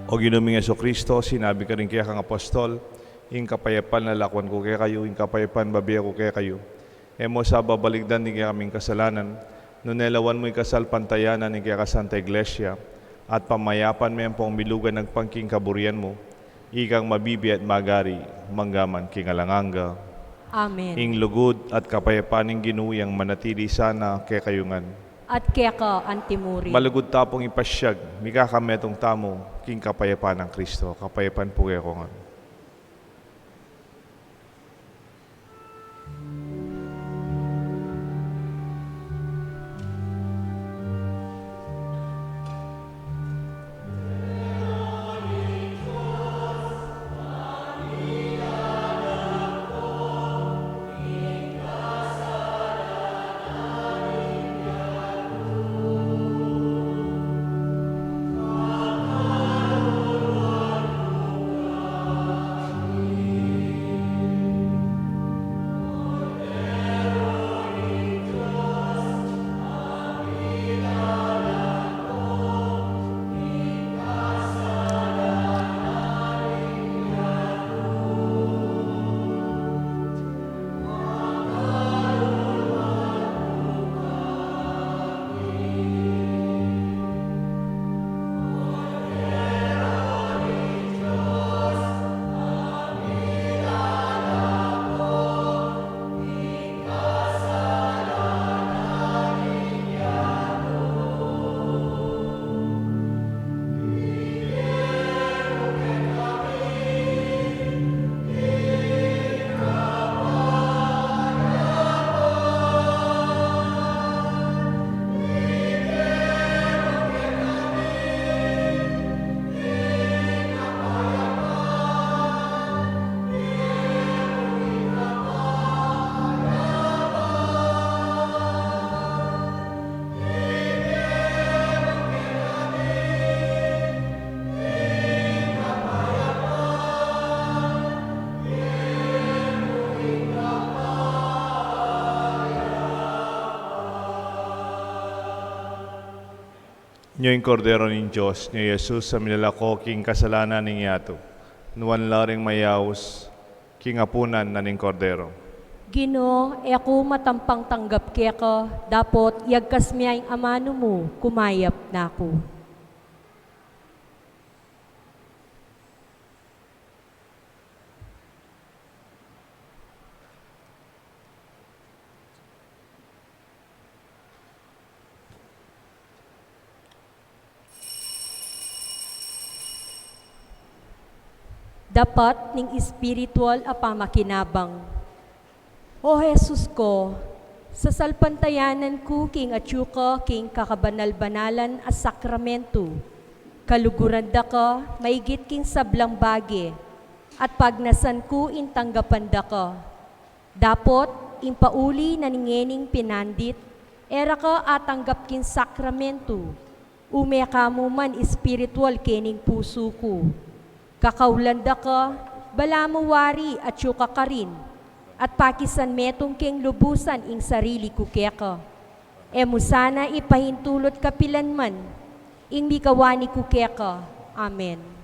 O ginuming Jesucristo, sinabi ka rin kaya kang apostol, ing kapayapan na lakwan ko kaya kayo, ing kapayapan babiya ko kaya kayo. Emo sa babaligdan ni kaya kaming kasalanan, nunelawan mo ikasal pantayanan ni kaya ka Santa Iglesia, at pamayapan mo yung pong milugan nagpangking kaburian mo, ikang mabibi at magari, manggaman king alanganga. Amen. Ing lugod at kapayapan ng ginuyang manatili sana kaya kayungan. At kaya ka antimuri. Malugod tapong ipasyag, mikakametong tamo, king kapayapan ng Kristo. Kapayapan po kaya ko nga. Nyo yung kordero ng Diyos, nyo Jesus sa minalako king kasalanan ning yato. Nuwan laring mayaws, king apunan na ning kordero. Gino, ako matampang tanggap kaya ka, dapot yagkas miyay amano mo, kumayap na ako. Dapat ning espiritual a pamakinabang. O Jesus ko, sa salpantayanan ko king atyuka king kakabanal-banalan a sakramento, kaluguran da ka, maigit king sablang bagi, at pagnasan ko intanggapan da ka. Dapot, impauli na ningening pinandit, era ka atanggap king sakramento, umeka mo man espiritual kening puso ko. Kakaulanda ka, bala mo wari at yuka ka rin, at pakisan metong keng lubusan ing sarili ko keka. E mo sana ipahintulot kapilan man, ing mikawani ko keka. Amen.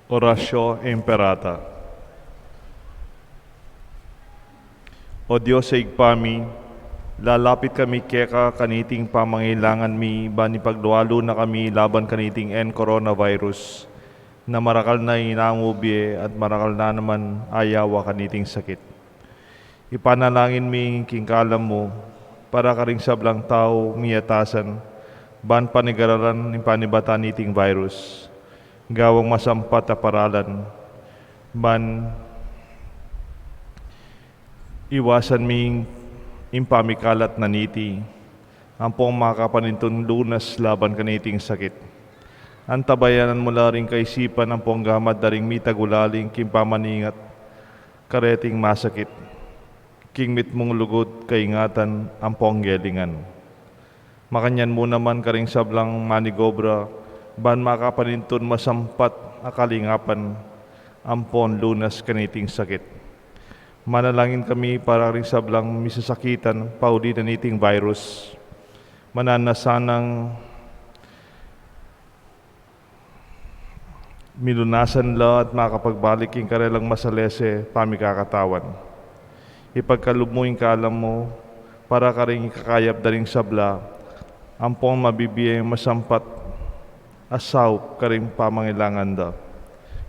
Oratio Imperata. O Diyos sa igpami, lalapit kami keka kaniting pamangailangan mi, bani pagdualo na kami laban kaniting coronavirus, na marakal na inangubye at marakal na naman ayawa kaniting sakit. Ipanalangin mi kingkalam mo, para karing sablang tao miyatasan, ban panigararan ng panibata niting virus, gawang masampat a paralan, ban iwasan ming impamikalat na niti, ang pong makapanintun lunas laban kaniting sakit. Antabayanan mula rin kaisipan ang pong gamad daring mitagulaling kimpamaningat, kareting masakit, kingmit mong lugod kaingatan ang pong gelingan. Makanyan mo naman karing sablang manigobra, ban makapanintun masampat akalingapan, ang pong lunas kaniting sakit. Manalangin kami para rin sablang misasakitan pauli na niting virus. Mananasanang milunasan la at makapagbalik yung karelang masalese pamikakatawan. Ipagkalubmuin kalam mo para ka rin ikakayap daring sabla, ang pong mabibiyay masampat asaw ka rin pamangailangan da.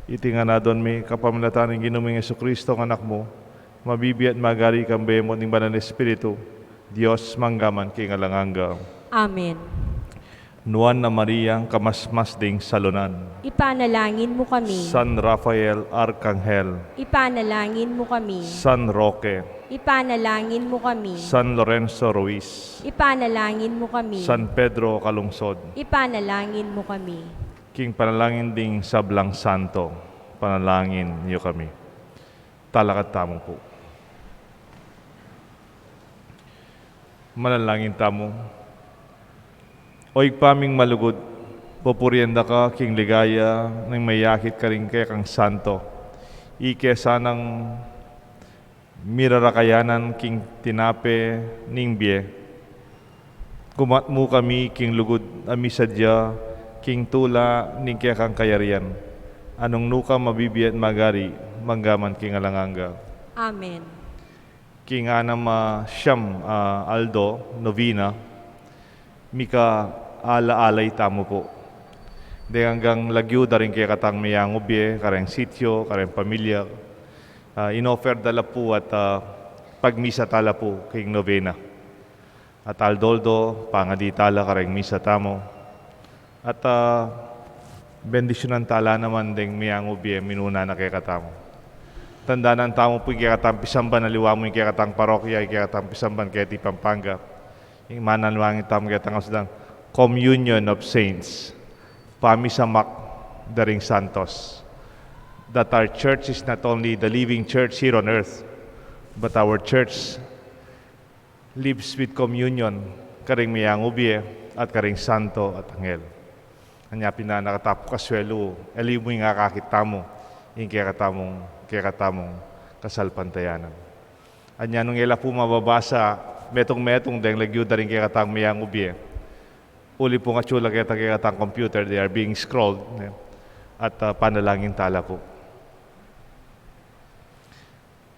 Itingan na doon may kapamilatan ng ginuming Jesucristo ang anak mo, mabibi at magari kang bemo ng banal na Espiritu, Diyos manggaman kay ngalanganga. Amen. Nuan na Mariang kamasmasding salunan. Ipanalangin mo kami. San Rafael Arcangel. Ipanalangin mo kami. San Roque. Ipanalangin mo kami. San Lorenzo Ruiz. Ipanalangin mo kami. San Pedro Calungsod. Ipanalangin mo kami. King panalangin ding sablang santo, panalangin niyo kami. Talakat tamo po. Manalangin tamo. Oy paming malugod, popurienda ka, king ligaya, nang mayakit ka rin kaya kang santo. Ike sanang mirarakayanan, king tinape, ning biye. Kumat mo kami, king lugod, amisadya, king tula, ning kaya kang kayarian. Anong nuka mabibi at magari, manggaman king alanganga. Amen. King anam siyam Aldo, novena, mika ala-alay tamo po. De hanggang lagyo daring kaya katang mayangobye, kareng sityo, kareng pamilya. Inoffer dala po at pagmisa tala po king novena. At aldoldo, pangadi tala kareng misa tamo. At bendisyonan tala naman ding mayangobye, minuna na kaya katamo. Tandaan tamo po kaya katang pisamban, naliwa mo yung kaya katang parokya, kaya katang pisamban kaya ti Pampanga. Yung manalangin tamo kaya katang asudang Communion of Saints, pamisamak daring santos. That our church is not only the living church here on earth, but our church lives with communion, karing mayangubye at karing santo at angel. Kanya pinanakatapo kaswelo, eli mo yung akakita mo, yung kaya katamong kasalpantayanan. Anya nung ila po mababasa, metong dahil lagyo daring kaya katang mayangubye, uli po nga tsula kaya katang computer, they are being scrolled, at panalangin tala po.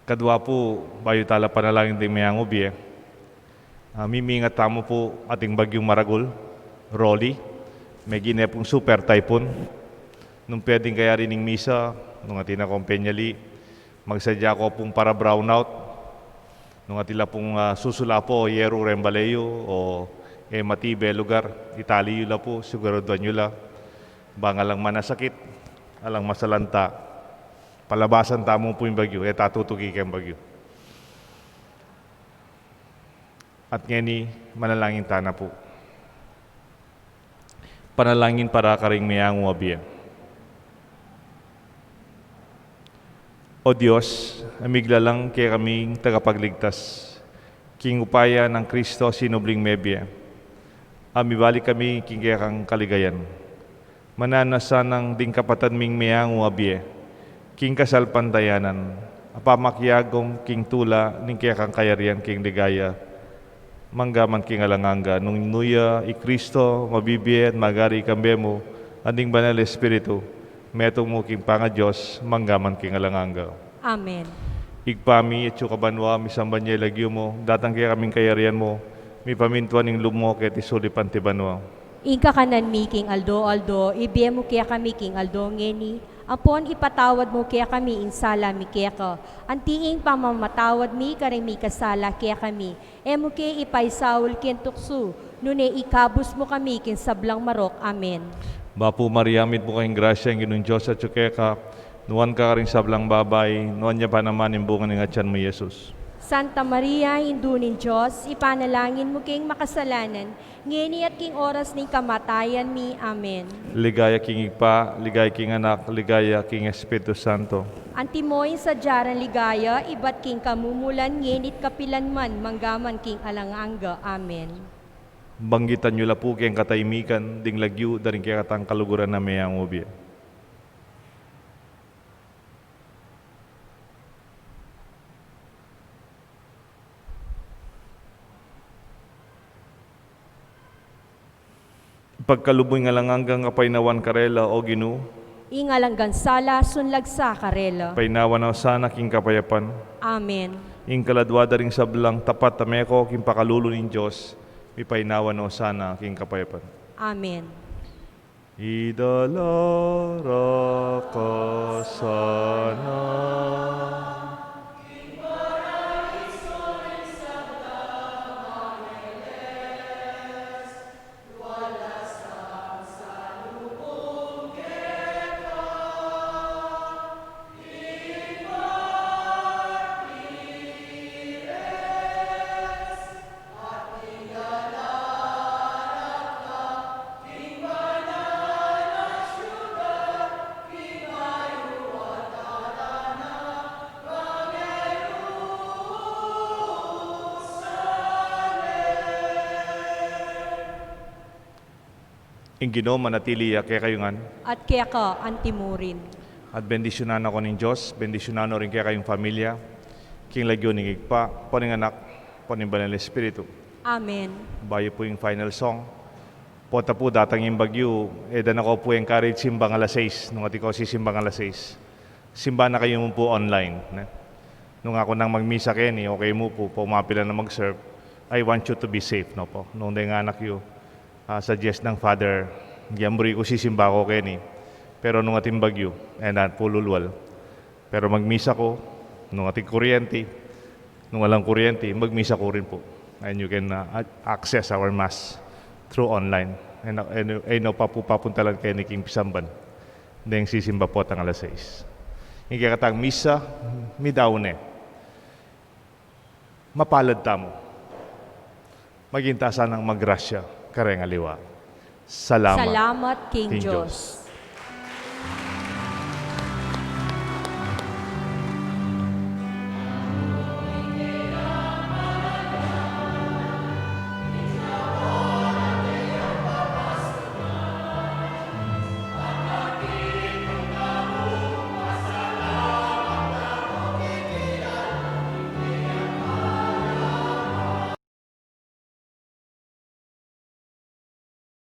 Kadwa po, bayo tala panalangin din mayangubye, mimingat tamo po ating bagyong Maragol, Rolly, may gine pong super typhoon. Nung pwedeng kaya rin ng misa, nung atina kompenyali, magsadya ko pong para brownout, nung atila pong susula po, Yero Rembaleyo, o matibe lugar, Italiyo la po, siguraduan nyo la, bangalang manasakit, alang masalanta, palabasan tamo po yung bagyo, tatutuki kayong bagyo. At ngani, manalangin tana po. Panalangin para karing mayang wabiya. O Diyos, amigla lang kaya kaming tagapagligtas, king upaya ng Kristo sinubling mebya. Amibalik kami king kaya kang kaligayan. Mananasan ng ding kapatad ming mayang wabiya, king kasalpantayanan, apamakyagong king tula, ning kaya kang kayarian king ligaya, manggaman king alanganga, nung nuya i Kristo, mabibiyan, magari kambemo, anding banal Espiritu, Metong mo king panga Diyos, manggaman king alanganga. Amen. Igpami at kabanwa, misambanya ilagyo mo, datang kaya kaming kayarian mo, mi pamintuan ng lumo ket isulipan ti banwa. Inka kanan mi king aldo, ibiye mo kaya kami king aldo ngeni, apon ipatawad mo kaya kami insala mi kaya ka, antiing pamamatawad mi karing mi kasala kaya kami, emo kaya ipaisawul kin tukso, nune ikabus mo kami kin sablang marok, amen. Bapu Maria, mit mo kayong grasya, ang ginong Diyos at tsukeka, nuwan ka rin sablang babay, nuwan niya pa naman yung bunga ng atyan mo, Jesus. Santa Maria, indunin Diyos, ipanalangin mo king makasalanan, ngeni at king oras ni kamatayan mi, amen. Ligaya king igpa, ligaya king anak, ligaya king Espiritu Santo. Antimoy sa jaran ligaya, ibat king kamumulan, ngenit kapilan man, manggaman king alanganga, amen. Banggitan nyo la po kayong kataymikan, ding lagyo, daring kaya katang kaluguran na mayang ubi. Pagkaluboy nga lang hanggang kapainawan karela o ginu, Ingalanggan sala, sunlag sa karela. painawan na sana king kapayapan, Amen. ing kaladwada ring sablang tapat tameko king pakalulo ng Diyos, mi painawan na sana king kapayapan. Amen. Idalara ka sana. Ing Ginoo manatili kaya kayungan. At kaya ka, antimurin. At bendisyonan ako ng Diyos, bendisyonan rin kaya kayong pamilya, king lagyo ng igpa, poning anak, poning banal na Espiritu. Amen. Bayo po yung final song. Pota po datang yung bagyo, edan ako po encourage simbang alas 6, nung ati ko si simbang alas 6. Simba na kayo mo po online. Ne? Nung ako nang magmisa keni, okay mo po, pumapila na mag-serve, I want you to be safe, no po. Nung day nga anak yu, suggest ng father, giyamburi ko si simba ko keni. Pero nung ating bagyo, pululwal. Pero magmisa ko, nung ating kuryente, nung walang kuryente, magmisa ko rin po. And you can access our mass through online. And papunta lang kayo ni King Pisamban. Dahil sisimba po ang alas 6. Yung kakatang misa, midawne. Mapalad tamo. Magintasan ng magrasya, kareng aliwa. Salamat. Salamat, King King Diyos.